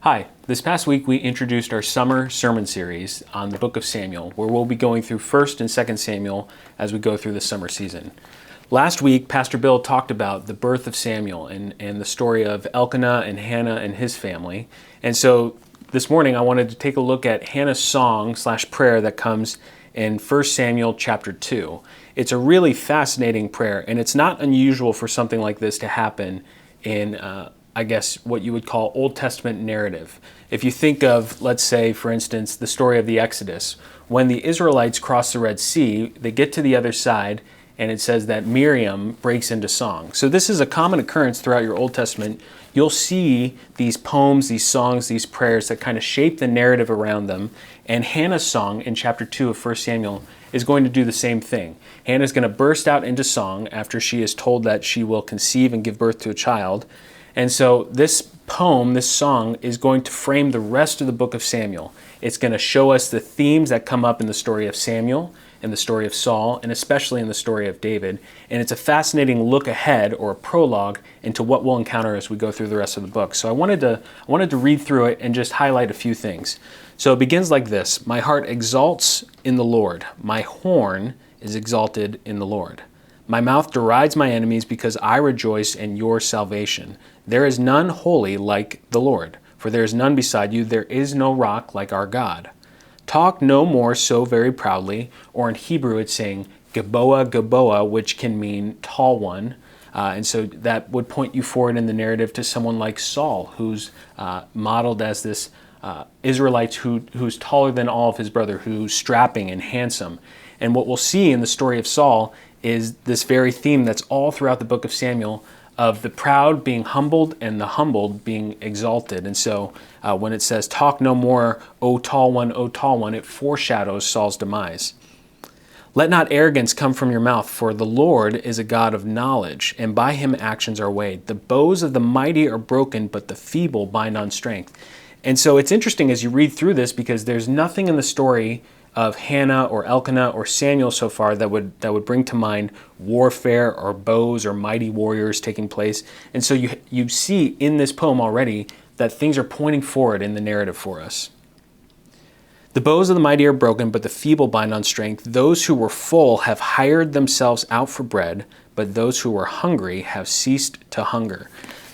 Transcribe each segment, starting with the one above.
Hi, this past week we introduced our summer sermon series on the book of Samuel, where we'll be going through 1st and 2nd Samuel as we go through the summer season. Last week, Pastor Bill talked about the birth of Samuel and the story of Elkanah and Hannah and his family. And so this morning I wanted to take a look at Hannah's song/prayer that comes in 1 Samuel chapter 2. It's a really fascinating prayer, and it's not unusual for something like this to happen in what you would call Old Testament narrative. If you think of, let's say, for instance, the story of the Exodus, when the Israelites cross the Red Sea, they get to the other side, and it says that Miriam breaks into song. So this is a common occurrence throughout your Old Testament. You'll see these poems, these songs, these prayers that kind of shape the narrative around them. And Hannah's song in chapter 2 of 1 Samuel is going to do the same thing. Hannah's going to burst out into song after she is told that she will conceive and give birth to a child. And so this poem, this song, is going to frame the rest of the book of Samuel. It's going to show us the themes that come up in the story of Samuel, in the story of Saul, and especially in the story of David. And it's a fascinating look ahead, or a prologue, into what we'll encounter as we go through the rest of the book. So I wanted to read through it and just highlight a few things. So it begins like this: "My heart exalts in the Lord. My horn is exalted in the Lord. My mouth derides my enemies because I rejoice in your salvation. There is none holy like the Lord, for there is none beside you. There is no rock like our God. Talk no more so very proudly," or in Hebrew it's saying Geboah, Geboah, which can mean tall one. And so that would point you forward in the narrative to someone like Saul, who's modeled as this Israelite who's taller than all of his brother, who's strapping and handsome. And what we'll see in the story of Saul is this very theme that's all throughout the book of Samuel, of the proud being humbled and the humbled being exalted. And so when it says, "Talk no more, O tall one," it foreshadows Saul's demise. "Let not arrogance come from your mouth, for the Lord is a God of knowledge, and by him actions are weighed. The bows of the mighty are broken, but the feeble bind on strength." And so it's interesting as you read through this, because there's nothing in the story of Hannah or Elkanah or Samuel so far that would bring to mind warfare or bows or mighty warriors taking place. And so you see in this poem already that things are pointing forward in the narrative for us. "The bows of the mighty are broken, but the feeble bind on strength. Those who were full have hired themselves out for bread, but those who were hungry have ceased to hunger."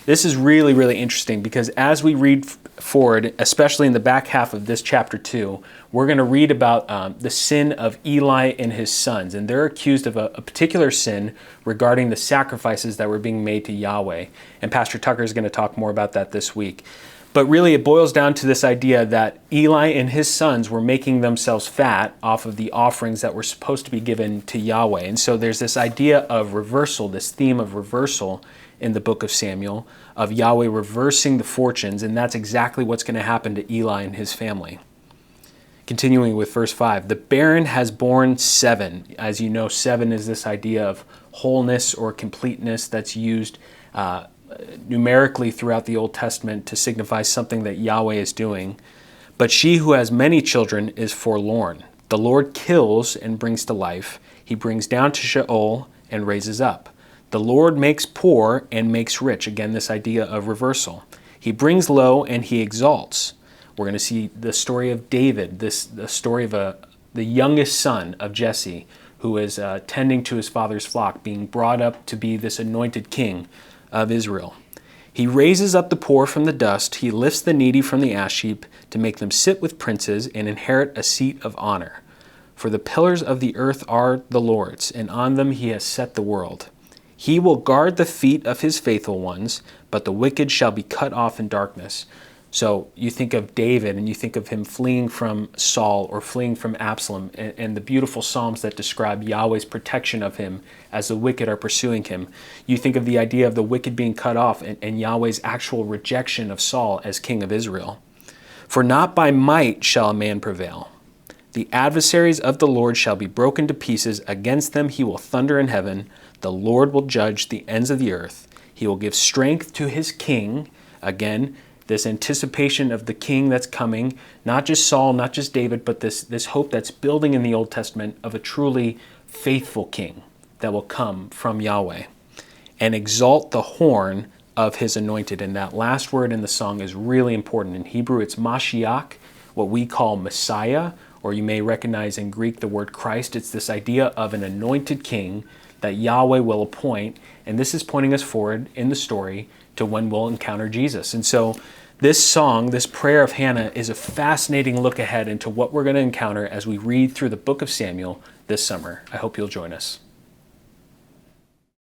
This is really, really interesting, because as we read forward, especially in the back half of this chapter 2, we're going to read about the sin of Eli and his sons. And they're accused of a particular sin regarding the sacrifices that were being made to Yahweh. And Pastor Tucker is going to talk more about that this week. But really, it boils down to this idea that Eli and his sons were making themselves fat off of the offerings that were supposed to be given to Yahweh. And so there's this idea of reversal, this theme of reversal in the book of Samuel, of Yahweh reversing the fortunes, and that's exactly what's going to happen to Eli and his family. Continuing with verse 5, "The barren has borne 7. As you know, 7 is this idea of wholeness or completeness that's used numerically throughout the Old Testament to signify something that Yahweh is doing. "But she who has many children is forlorn. The Lord kills and brings to life. He brings down to Sheol and raises up. The Lord makes poor and makes rich." Again, this idea of reversal. "He brings low and he exalts." We're going to see the story of David, the story of the youngest son of Jesse, who is tending to his father's flock, being brought up to be this anointed king of Israel. "He raises up the poor from the dust. He lifts the needy from the ash heap to make them sit with princes and inherit a seat of honor. For the pillars of the earth are the Lord's, and on them he has set the world. He will guard the feet of his faithful ones, but the wicked shall be cut off in darkness." So you think of David and you think of him fleeing from Saul or fleeing from Absalom, and the beautiful Psalms that describe Yahweh's protection of him as the wicked are pursuing him. You think of the idea of the wicked being cut off and Yahweh's actual rejection of Saul as king of Israel. "For not by might shall a man prevail. The adversaries of the Lord shall be broken to pieces. Against them he will thunder in heaven. The Lord will judge the ends of the earth. He will give strength to his king." Again, this anticipation of the king that's coming, not just Saul, not just David, but this hope that's building in the Old Testament of a truly faithful king that will come from Yahweh. "And exalt the horn of his anointed. And that last word in the song is really important. In Hebrew, it's Mashiach, what we call Messiah, or you may recognize in Greek the word Christ. It's this idea of an anointed king that Yahweh will appoint. And this is pointing us forward in the story to when we'll encounter Jesus. And so this song, this prayer of Hannah, is a fascinating look ahead into what we're going to encounter as we read through the book of Samuel this summer. I hope you'll join us.